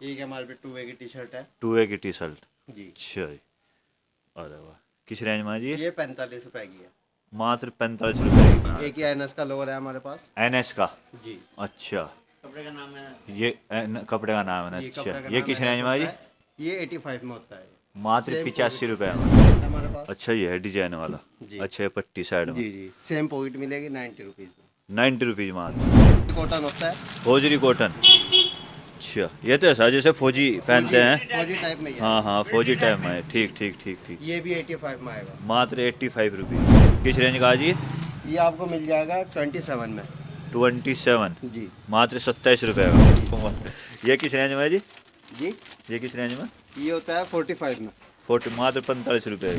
एक हमारे पे 2A की टी शर्ट है। 2A की टी शर्ट जी। अच्छा जी। अरे वाह, किस रेंज में है जी? ये 45 रुपए की है। मात्र 45 रुपए की। एक ही NS का लोअर है हमारे पास। NS का? जी। अच्छा, कपड़े का नाम है ये कपड़े का नाम है ना? जी, अच्छा, कपड़े का ये नाम किस NS रेंज में है होता जी? है। ये 85 में होता है। मात्र सेम 85 पॉकेट रुपए में। हमारे पास। अच्छा, ये है डिजाइन वाला। जी। अच्छा, ये पट्टी साइड में। जी जी, सेम पॉकेट मिलेगी 90 रुपीज़ में। 90 रुपीज मात्र। कॉटन होता है। फौजरी कॉटन। अच्छा, ये तो ऐसा जैसे फौजी पहनते हैं। फौजी टाइप में ही है। हाँ हाँ, फौजी टाइप में है। ठीक ठीक ठीक ठीक। ये भी 85 में आएगा। मात्र 85 रुपीज। किस रेंज का है जी? ये आपको मिल जाएगा 27 में। 27। जी मात्र 27 रुपए का। ये किस रेंज में है जी? जी, ये किस रेंज में? ये होता है 45 में। 40 मात्र 45 रुपए।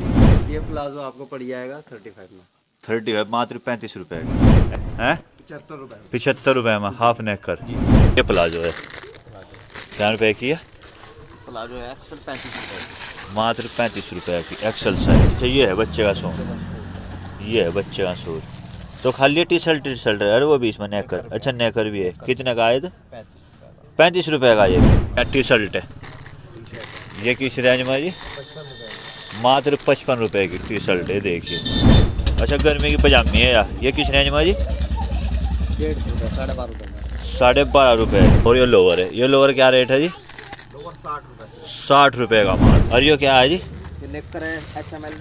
ये प्लाजो आपको पड़ जाएगा 35 में। 30 मात्र 35 रुपए है। 75 रुपए। 75 रुपए में हाफ नेक कर। ये प्लाजो है, क्या रुपए की है? प्लाजो है एक्सल 35 रुपए। मात्र 35 रुपए की एक्सल साइज। अच्छा, ये है बच्चे का सूट। ये है बच्चे का सूट। तो खाली टी शर्ट है। अरे वो भी इसमें नेकर। अच्छा, नेकर भी है। कितने का है? 35 रुपए का। ये टी शर्ट है। ये किस रेंज में है जी? मात्र 55 रुपए की टी शर्ट है, देखिए। अच्छा, गर्मी की पजामी है यार। ये किस रेंज में है जी? 150 रुपये, 12.5 रुपये में। 12.5 रुपए। और ये लोअर है। ये लोअर क्या रेट है जी? लोअर 60 रुपये। 60 रुपए का मात्र। और ये क्या है जी? ये नेकर है XML।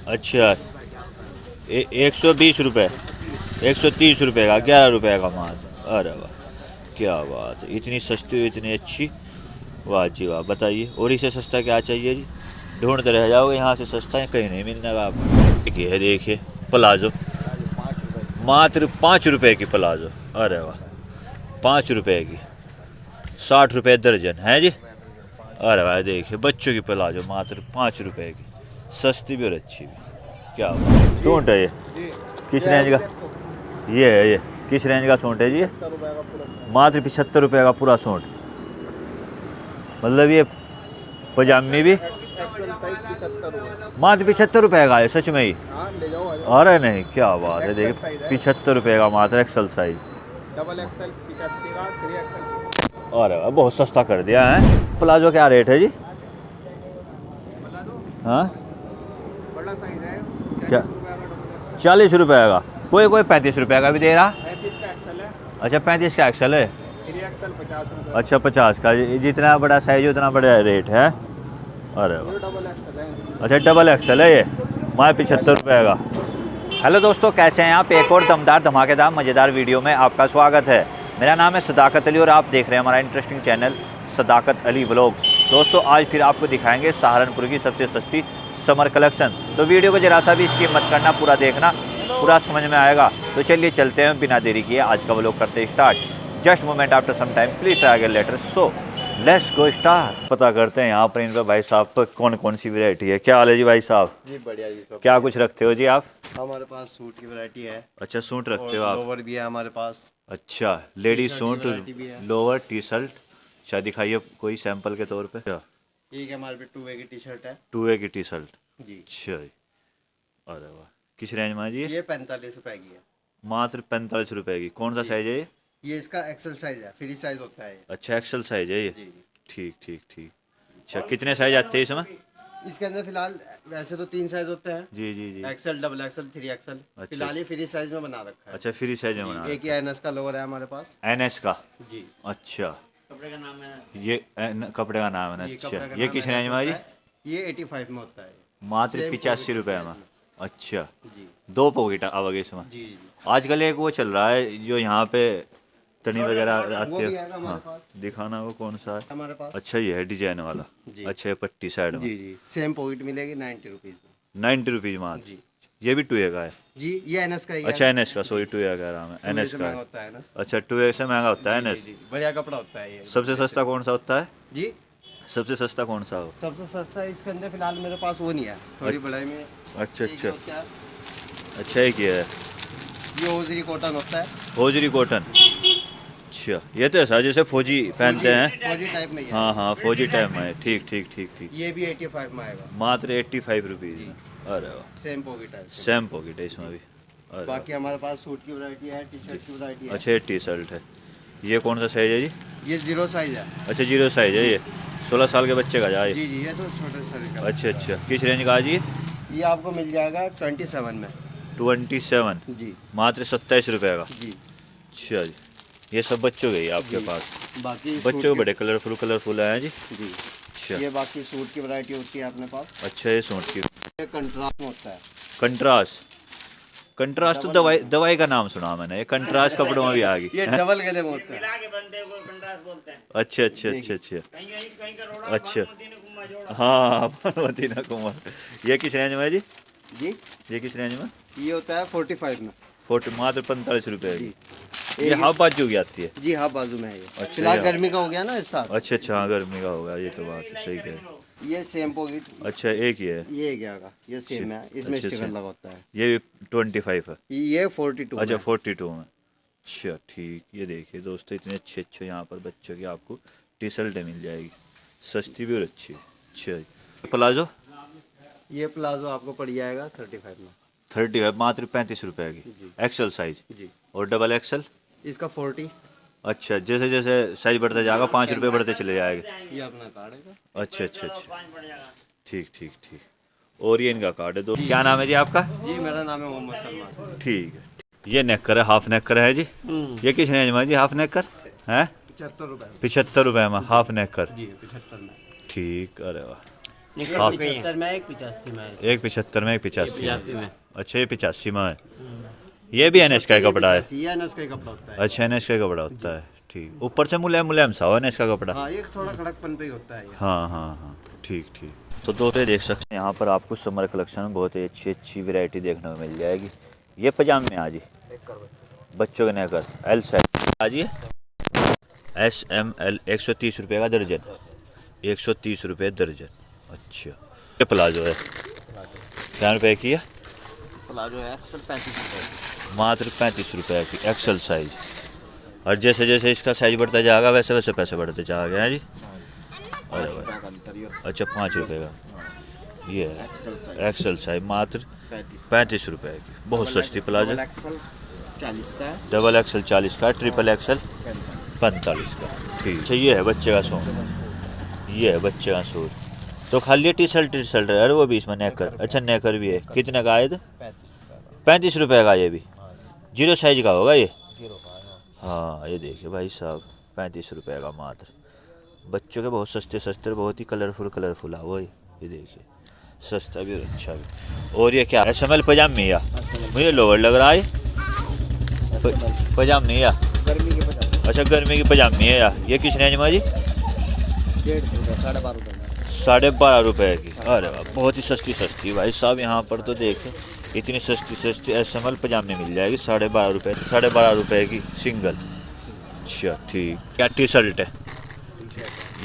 अच्छा, 120 रुपये। 130 रुपये का, 11 रुपये का मात्र। अरे वाह, क्या बात है। इतनी सस्ती, इतनी अच्छी, वाह जी वाह। बताइए, और इससे सस्ता क्या चाहिए जी? ढूंढते रह जाओगे, यहाँ से सस्ता है कहीं नहीं मिलने का आपको। देखिए देखिए, प्लाजो मात्र 5 रुपए की प्लाजो। अरे वाह, 5 रुपए की, 60 रुपये दर्जन है जी। अरे वाह, देखिए बच्चों की प्लाजो मात्र 5 रुपए की, सस्ती भी और अच्छी भी। क्या बात। सूट है ये किस रेंज का? ये है, ये किस रेंज का सूट है जी? मात्र 75 रुपये का पूरा सूट। मतलब ये पजामी भी मात्र 75 रुपये का है, सच में ही? अरे नहीं, क्या बात है। देखिए 75 रुपये का मात्र एक्सल साइज। डबल एक्सल 85 का, 3XL। अरे वाह, बहुत सस्ता कर दिया है। प्लाजो क्या रेट है जी? हाँ, बड़ा साइज है क्या? 40 रुपये का। 40 रुपये का। कोई कोई 35 रुपये का भी दे रहा। 35 का एक्सल है। अच्छा, 35 का एक्सल है। 3XL 50 रुपये। अच्छा, 50 का। जितना बड़ा साइज उतना बड़ा रेट है। अरे वाह। ये डबल एक्सल है। अच्छा, डबल एक्सल है ये, मात्र 75 रुपये का। हेलो दोस्तों, कैसे हैं आप? एक और दमदार धमाकेदार मज़ेदार वीडियो में आपका स्वागत है। मेरा नाम है सदाकत अली और आप देख रहे हैं हमारा इंटरेस्टिंग चैनल सदाकत अली व्लॉग्स। दोस्तों, आज फिर आपको दिखाएंगे सहारनपुर की सबसे सस्ती समर कलेक्शन। तो वीडियो को जरा सा भी स्किप मत करना, पूरा देखना, पूरा समझ में आएगा। तो चलिए चलते हैं, बिना देरी किए आज का व्लॉग करते हैं start. Just moment after some time please try again later. So let's go start. पता करते हैं यहाँ पर इनका भाई साहब पर कौन कौन सी वैरायटी है। क्या हाल है जी भाई साहब? जी बढ़िया जी। सब क्या कुछ रखते हो जी आप? हमारे पास सूट की वैरायटी है। अच्छा, सूट रखते हो और आप? लोवर भी है हमारे पास। अच्छा, लेडीज टी-शर्ट सूट, की वैरायटी भी है। Lower, T shirt. अच्छा, दिखाइए कोई सैंपल के तौर पे। अच्छा, एक हमारे पे 2A की टी शर्ट है। 2A की टी शर्ट। जी। अच्छा जी। अरे वाह, किस रेंज में है जी? ये 45 रुपए की है। मात्र 45 रुपए की। कौन सा जी। साइज है ये? ये इसका एक्सल साइज है, फ्री साइज होता है ये। अच्छा, एक्सल साइज है ये। जी जी। ठीक ठीक ठीक। अच्छा, कितने साइज आते हैं इसमें? इसके अंदर फिलहाल वैसे तो 3 साइज होते हैं। जी जी जी। XL, double XL, 3XL। अच्छा। फिलहाल ये फ्री साइज में बना रखा है। अच्छा, फ्री साइज में बना जी, एक ही NS का लोअर है हमारे पास। NS का? जी। अच्छा, कपड़े का नाम है ये कपड़े का नाम है ना? ये अच्छा, कपड़े का ये नाम किस NS रेंज में है जी? होता है। ये 85 में होता है। मात्र सेम 85 पॉकेट रुपए होता है में। अच्छा, जी 2 पॉकेट आवागे इसमें। जी जी। आजकल एक वो चल रहा है जो यहाँ पे तनी वगैरह आती वो भी है। आएगा हमारे हाँ, पास। दिखाना वो कौन सा है। हमारे पास। अच्छा, ये है डिजाइन वाला। जी। अच्छा, ये पट्टी साइड में। जी जी, सेम पॉकेट मिलेगी 90 रुपीज़ में। 90 रुपीज मात्र। जी ये भी 2A का है? जी, ये NS का ही है। अच्छा, NS का, सॉरी 2A कह रहा मैं, 2A NS से का महंगा है। होता है ना। अच्छा, 2A से महंगा होता है जी NS। जी, बढ़िया कपड़ा होता है ये। सबसे सस्ता कौन सा होता है? जी, सबसे सस्ता कौन सा हो? सबसे सस्ता इसके अंदर फिलहाल मेरे पास वो नहीं है, थोड़ी अच्छा। बड़ाई में। अच्छा एक अच्छा होता है, अच्छा, एक ये है ये ओजरी कॉटन होता है। फौजरी कॉटन। अच्छा, ये तो ऐसा जैसे फौजी पहनते हैं। फौजी टाइप में ही है। हाँ हाँ, फौजी टाइप में है। ठीक ठीक ठीक ठीक। ये भी 85 में आएगा। मात्र 85 रुपीज में। अरे वाह, सेम पॉकेट है इसके। सेम पॉकेट है इसमें भी। अरे वाह। बाकी हमारे पास सूट की वैरायटी है, टी शर्ट की वैरायटी है। अच्छा, ये टी शर्ट है। ये कौन सा साइज है जी? ये 0 साइज है। अच्छा 0 साइज है ये, 16 साल के बच्चे का जाए। जी जी, ये तो छोटे साइज का। अच्छा, किस रेंज का जी? ये आपको मिल जाएगा 27 में। 27, जी मात्र 27 रुपये का। जी। अच्छा जी, ये सब बच्चों के ही आपके जी। पास? बाकी बच्चों के बड़े कलरफुल आए हैं जी। जी। अच्छा ये बाकी सूट की वैरायटी होती है अपने पास। अच्छा, ये सूट की ये कंट्रास्ट में होता है। कंट्रास्ट तो दवाई का नाम सुना मैंने, ये कंट्रास्ट कपड़ों में भी आ गई। ये डबल गले में होता है। अच्छा अच्छा, हाँ भानुमती ना कुमार। ये किस रेंज में है जी? जी, ये किस रेंज में? ये होता है 45 में। 40, मात्र 45 रुपये जी। की। ये हाफ बाजू की आती है? जी हाँ, बाजू में है ये। अच्छा, फिलहाल गर्मी का हो गया ना स्टार्ट। अच्छा हाँ, गर्मी का होगा, ये तो बात है, सही कह। ये सेम पॉकेट। अच्छा, एक ही है ये क्या का, ये सेम है, इसमें अच्छा, स्टिकर अच्छा। लगा होता है। ये भी 25 है? ये 42 अच्छा में। 42 में। अच्छा ठीक, ये देखिए दोस्तों, इतने अच्छे यहाँ पर बच्चों की आपको टी शर्टें मिल जाएगी, सस्ती भी और अच्छी। अच्छा जी, प्लाजो? ये प्लाजो आपको पड़ जाएगा 35 में। 35, मात्र 35 रुपये की। जी। एक्सल साइज जी। और डबल एक्सल? इसका 40। अच्छा, जैसे जैसे साइज बढ़ता जाएगा 5 रुपये बढ़ते चले जाएंगे। ये अपना कार्ड है। अच्छा, ठीक। और ये इनका कार्ड है। तो क्या नाम है जी आपका? जी, मेरा नाम है मोहम्मद सलमान। ठीक है। ये नेकर है, हाफ नेकर है जी। ये किस रेंज में है जी हाफ नेकर? है 75 रुपए। 75 रुपये में हाफ नेकर? जी 75 में। ठीक, अरे वाह। एक हाँ। 75 में, एक 85 में है। एक 75 में, एक 85 में। में। अच्छा, ये 85 में है। ये भी NS का कपड़ा है? ये NS का कपड़ा होता है। अच्छा, NS का कपड़ा होता है। ठीक, ऊपर से मुलायम सा हो NS का कपड़ा। हाँ, ये थोड़ा कड़कपन पे ही होता है ये। हाँ, ठीक। तो दोस्तों देख सकते हैं यहाँ पर आपको समर कलेक्शन में बहुत ही अच्छी वैरायटी देखने को मिल जाएगी। ये पजामे आ जी, बच्चों के नेकर L साइज आ जी, SML 130 रुपये का दर्जन, 130 रुपये दर्जन। अच्छा, ये प्लाजो है, क्या रुपये की है? प्लाजो है एक्सल 35 रुपए। मात्र 35 रुपये की एक्सल साइज। और जैसे जैसे इसका साइज बढ़ता जाएगा वैसे वैसे पैसे बढ़ते जाएंगे हैं जी। अरे भाई, अच्छा 5 रुपये का ये है एक्सल साइज, मात्र 35 रुपये की। बहुत सस्ती प्लाजो। डबल एक्सल 40 का है। डबल एक्सल 40 का, ट्रिपल एक्सल 45 का। ठीक। अच्छा, ये है बच्चे का सूट, ये है बच्चे का सूट। तो खाली टी शर्ट है? अरे वो भी इसमें नेकर। अच्छा, नेकर भी है। कितने का आए थे? 35 रुपये का। ये भी 0 साइज का होगा ये? हाँ, ये देखिए भाई साहब, 35 रुपये का मात्र। बच्चों के बहुत सस्ते, बहुत ही कलरफुल है वो। ये देखिए, सस्ता भी और अच्छा भी। और ये क्या SML पजामी या? मुझे लोअर लग रहा है पजामी या? गर्मी के पजामे। अच्छा, गर्मी की पजामी है या? ये किस रेंज में जी? 150 रुपए, 12.5 रुपए में। 12.5 रुपये की। अरे वाह, बहुत ही सस्ती भाई साहब। यहाँ पर तो देखें, इतनी सस्ती SML पजामे मिल जाएगी 12.5 रुपये की सिंगल। अच्छा ठीक। क्या टी शर्ट है?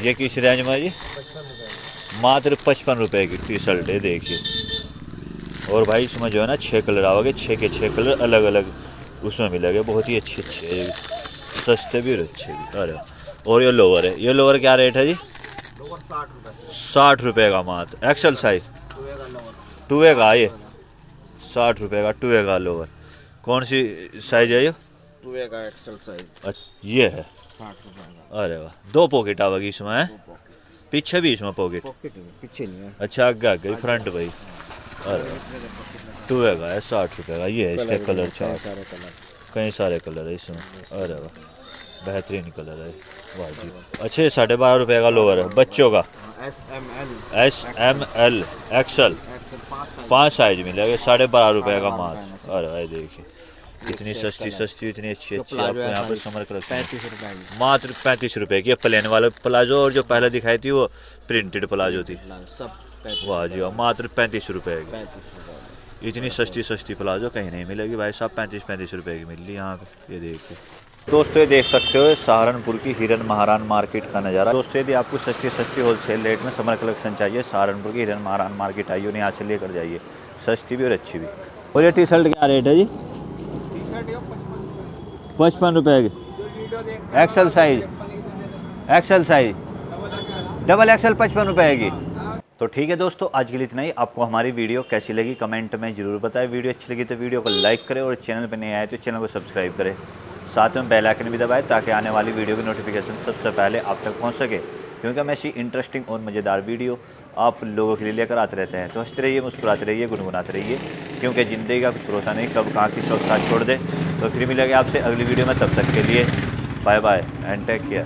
ये किस रेंज में जी? मात्र 55 रुपये की टी शर्ट है, देखिए। और भाई इसमें जो है ना 6 कलर आओगे, 6 के 6 कलर अलग अलग उसमें मिलेंगे। बहुत ही अच्छे है, सस्ते भी और अच्छे भी। अरे, और ये लोअर है, ये लोअर क्या रेट है जी? 60 रुपये का मात्र। एक्सल साइज 2A का ये 60 रुपये का 2A का लोअर। कौन सी साइज है ये? 2A का एक्सल साइज। ये है 60 रुपए का। अरे वाह, 2 पॉकेट आवेगी इसमें है? पीछे भी इसमें पॉकेट? पीछे नहीं है। अच्छा, आगे फ्रंट भाई। अरे 2A का है 60 रुपये का। ये है इसके कलर चार्ट, कई सारे कलर है इसमें। अरे वाह, बेहतरीन कलर है वाह जी। अच्छे 12.5 रुपये का लोअर है बच्चों का, SML एक्सल 5 साइज मिलेगा, 12.5 रुपये का मात्र। अरे भाई देखिए, इतनी सस्ती इतनी अच्छी आपको यहाँ पर समर कलेक्शन 35 रुपए मात्र 35 रुपये की। प्लेन वाला प्लाजो और जो पहले दिखाई थी वो प्रिंटेड प्लाजो थी। सब वाह जी वाह, मात्र 35 रुपये की। इतनी सस्ती प्लाजो कहीं नहीं मिलेगी भाई साहब, 35 रुपये की मिल रही यहाँ पे। ये देखिए दोस्तों, ये देख सकते हो सहारनपुर की हिरन महारान मार्केट का नज़ारा। दोस्तों, यदि आपको सस्ती होलसेल रेट में समर कलेक्शन चाहिए, सहारनपुर की हिरन महारान मार्केट आइए और यहाँ से लेकर जाइए, सस्ती भी और अच्छी भी। और ये टी शर्ट क्या रेट है जी? 55 रुपये की। एक्सल साइज डबल एक्सल 55 रुपये की। तो ठीक है दोस्तों, आज के लिए इतना ही। आपको हमारी वीडियो कैसी लगी कमेंट में ज़रूर बताएं। वीडियो अच्छी लगी तो वीडियो को लाइक करें और चैनल पर नए आए तो चैनल को सब्सक्राइब करें। साथ में बेल आइकन भी दबाएं ताकि आने वाली वीडियो की नोटिफिकेशन सबसे पहले आप तक पहुंच सके, क्योंकि हम ऐसी इंटरेस्टिंग और मज़ेदार वीडियो आप लोगों के लिए लेकर आते रहते हैं। तो हंसते रहिए, मुस्कुराते रहिए, गुनगुनाते रहिए, क्योंकि ज़िंदगी का कुछ भरोसा नहीं, कब कहाँ की शौक साथ छोड़ दे। तो फिर मिलेंगे आपसे अगली वीडियो में, तब तक के लिए bye bye and take care.